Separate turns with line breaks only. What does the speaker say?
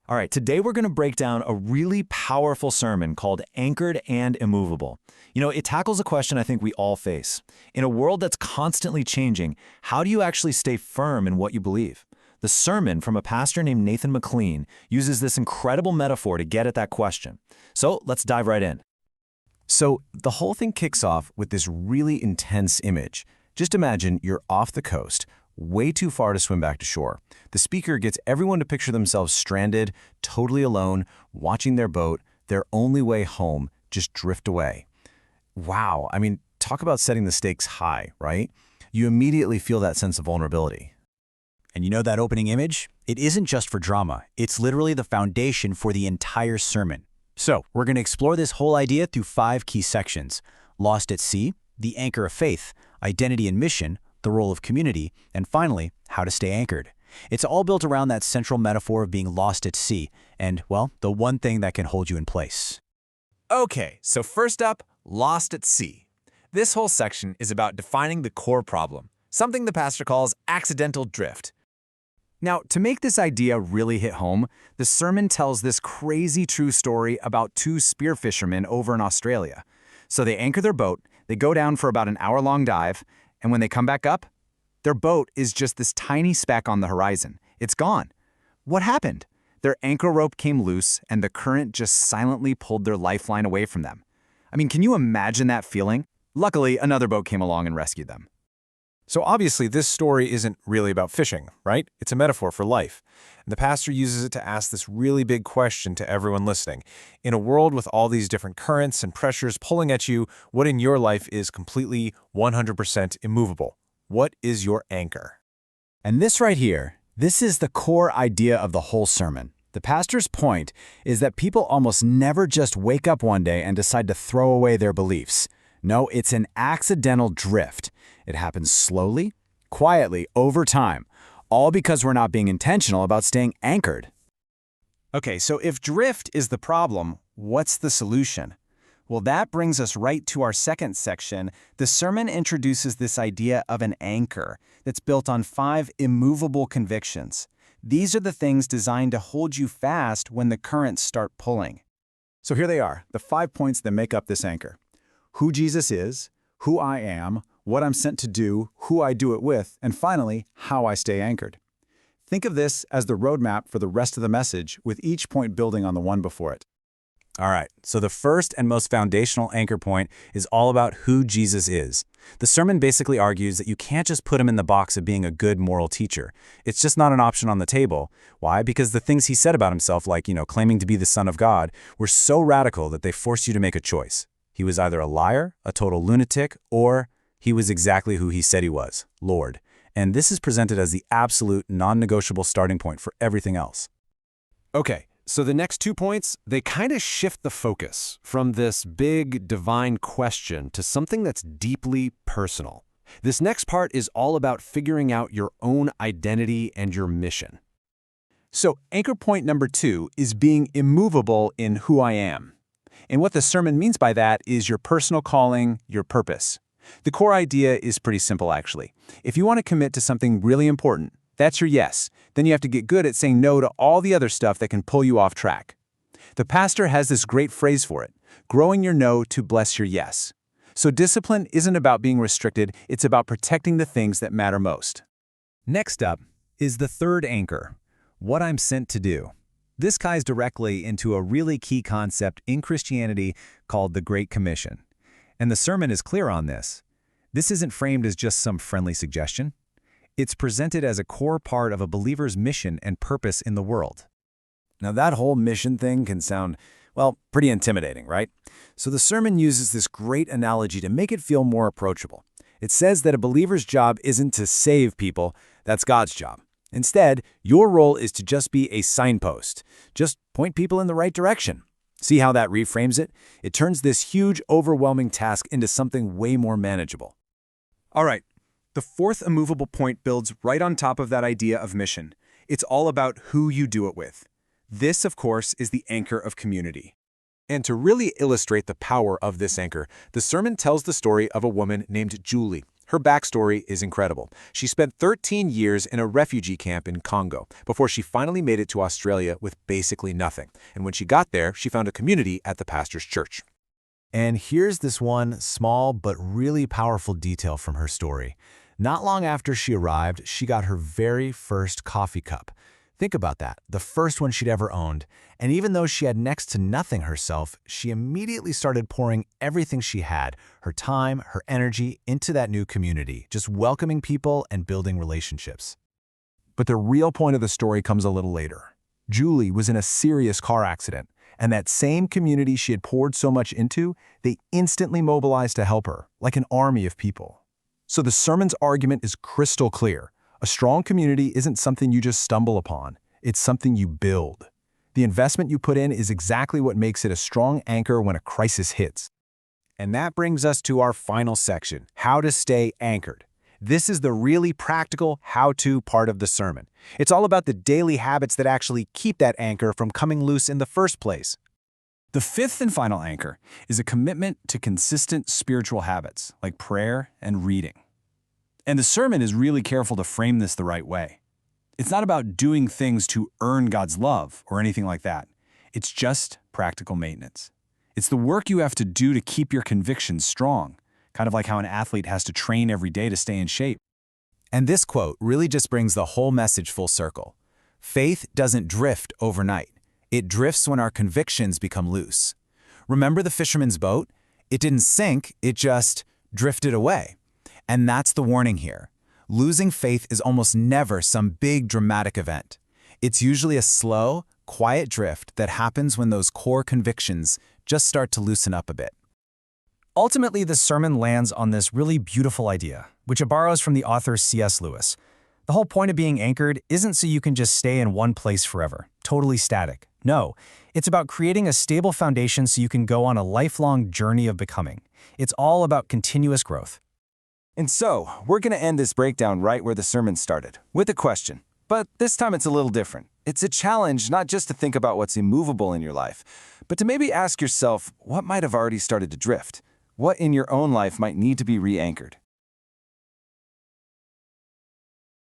All right, today we're going to break down a really powerful sermon called Anchored and Immovable. It tackles a question I think we all face. In a world that's constantly changing, how do you actually stay firm in what you believe? The sermon from a pastor named Nathan McLean uses this incredible metaphor to get at that question. So let's dive right in.
So the whole thing kicks off with this really intense image. Just imagine you're off the coast, way too far to swim back to shore. The speaker gets everyone to picture themselves stranded, totally alone, watching their boat, their only way home, just drift away. Wow, talk about setting the stakes high, right? You immediately feel that sense of vulnerability.
And you know that opening image? It isn't just for drama. It's literally the foundation for the entire sermon. So we're going to explore this whole idea through 5 key sections: lost at sea, the anchor of faith, identity and mission, the role of community, and finally, how to stay anchored. It's all built around that central metaphor of being lost at sea and, well, the one thing that can hold you in place.
Okay, so first up, lost at sea. This whole section is about defining the core problem, something the pastor calls accidental drift.
Now, to make this idea really hit home, the sermon tells this crazy true story about 2 spear fishermen over in Australia. So they anchor their boat, they go down for about an hour-long dive, and when they come back up, their boat is just this tiny speck on the horizon. It's gone. What happened? Their anchor rope came loose, and the current just silently pulled their lifeline away from them. Can you imagine that feeling? Luckily, another boat came along and rescued them.
So obviously, this story isn't really about fishing, right? It's a metaphor for life. And the pastor uses it to ask this really big question to everyone listening. In a world with all these different currents and pressures pulling at you, what in your life is completely 100% immovable? What is your anchor?
And this right here, this is the core idea of the whole sermon. The pastor's point is that people almost never just wake up one day and decide to throw away their beliefs. No, it's an accidental drift. It happens slowly, quietly, over time, all because we're not being intentional about staying anchored.
Okay, so if drift is the problem, what's the solution? Well, that brings us right to our second section. The sermon introduces this idea of an anchor that's built on 5 immovable convictions. These are the things designed to hold you fast when the currents start pulling.
So here they are, the 5 points that make up this anchor. Who Jesus is, who I am, what I'm sent to do, who I do it with, and finally, how I stay anchored. Think of this as the roadmap for the rest of the message, with each point building on the one before it.
All right, so the first and most foundational anchor point is all about who Jesus is. The sermon basically argues that you can't just put him in the box of being a good moral teacher. It's just not an option on the table. Why? Because the things he said about himself, like, claiming to be the Son of God, were so radical that they forced you to make a choice. He was either a liar, a total lunatic, or he was exactly who he said he was, Lord. And this is presented as the absolute non-negotiable starting point for everything else.
Okay, so the next 2 points, they kind of shift the focus from this big divine question to something that's deeply personal. This next part is all about figuring out your own identity and your mission.
So anchor point number 2 is being immovable in who I am. And what the sermon means by that is your personal calling, your purpose. The core idea is pretty simple, actually. If you want to commit to something really important, that's your yes. Then you have to get good at saying no to all the other stuff that can pull you off track. The pastor has this great phrase for it: growing your no to bless your yes. So discipline isn't about being restricted, it's about protecting the things that matter most.
Next up is the third anchor, what I'm sent to do. This ties directly into a really key concept in Christianity called the Great Commission. And the sermon is clear on this. This isn't framed as just some friendly suggestion. It's presented as a core part of a believer's mission and purpose in the world.
Now that whole mission thing can sound, well, pretty intimidating, right? So the sermon uses this great analogy to make it feel more approachable. It says that a believer's job isn't to save people, that's God's job. Instead, your role is to just be a signpost. Just point people in the right direction. See how that reframes it? It turns this huge, overwhelming task into something way more manageable.
All right, the fourth immovable point builds right on top of that idea of mission. It's all about who you do it with. This, of course, is the anchor of community.
And to really illustrate the power of this anchor, the sermon tells the story of a woman named Julie, Her backstory is incredible. She spent 13 years in a refugee camp in Congo before she finally made it to Australia with basically nothing. And when she got there, she found a community at the pastor's church.
And here's this one small but really powerful detail from her story. Not long after she arrived, she got her very first coffee cup. Think about that, the first one she'd ever owned. And even though she had next to nothing herself, she immediately started pouring everything she had, her time, her energy, into that new community, just welcoming people and building relationships.
But the real point of the story comes a little later. Julie was in a serious car accident, and that same community she had poured so much into, they instantly mobilized to help her, like an army of people. So the sermon's argument is crystal clear. A strong community isn't something you just stumble upon. It's something you build. The investment you put in is exactly what makes it a strong anchor when a crisis hits.
And that brings us to our final section, how to stay anchored. This is the really practical how-to part of the sermon. It's all about the daily habits that actually keep that anchor from coming loose in the first place.
The fifth and final anchor is a commitment to consistent spiritual habits, like prayer and reading. And the sermon is really careful to frame this the right way. It's not about doing things to earn God's love or anything like that. It's just practical maintenance. It's the work you have to do to keep your convictions strong, kind of like how an athlete has to train every day to stay in shape.
And this quote really just brings the whole message full circle. Faith doesn't drift overnight. It drifts when our convictions become loose. Remember the fisherman's boat? It didn't sink, it just drifted away. And that's the warning here. Losing faith is almost never some big dramatic event. It's usually a slow, quiet drift that happens when those core convictions just start to loosen up a bit.
Ultimately, the sermon lands on this really beautiful idea, which it borrows from the author C.S. Lewis. The whole point of being anchored isn't so you can just stay in one place forever, totally static. No, it's about creating a stable foundation so you can go on a lifelong journey of becoming. It's all about continuous growth.
And so, we're going to end this breakdown right where the sermon started, with a question. But this time it's a little different. It's a challenge not just to think about what's immovable in your life, but to maybe ask yourself what might have already started to drift. What in your own life might need to be re-anchored?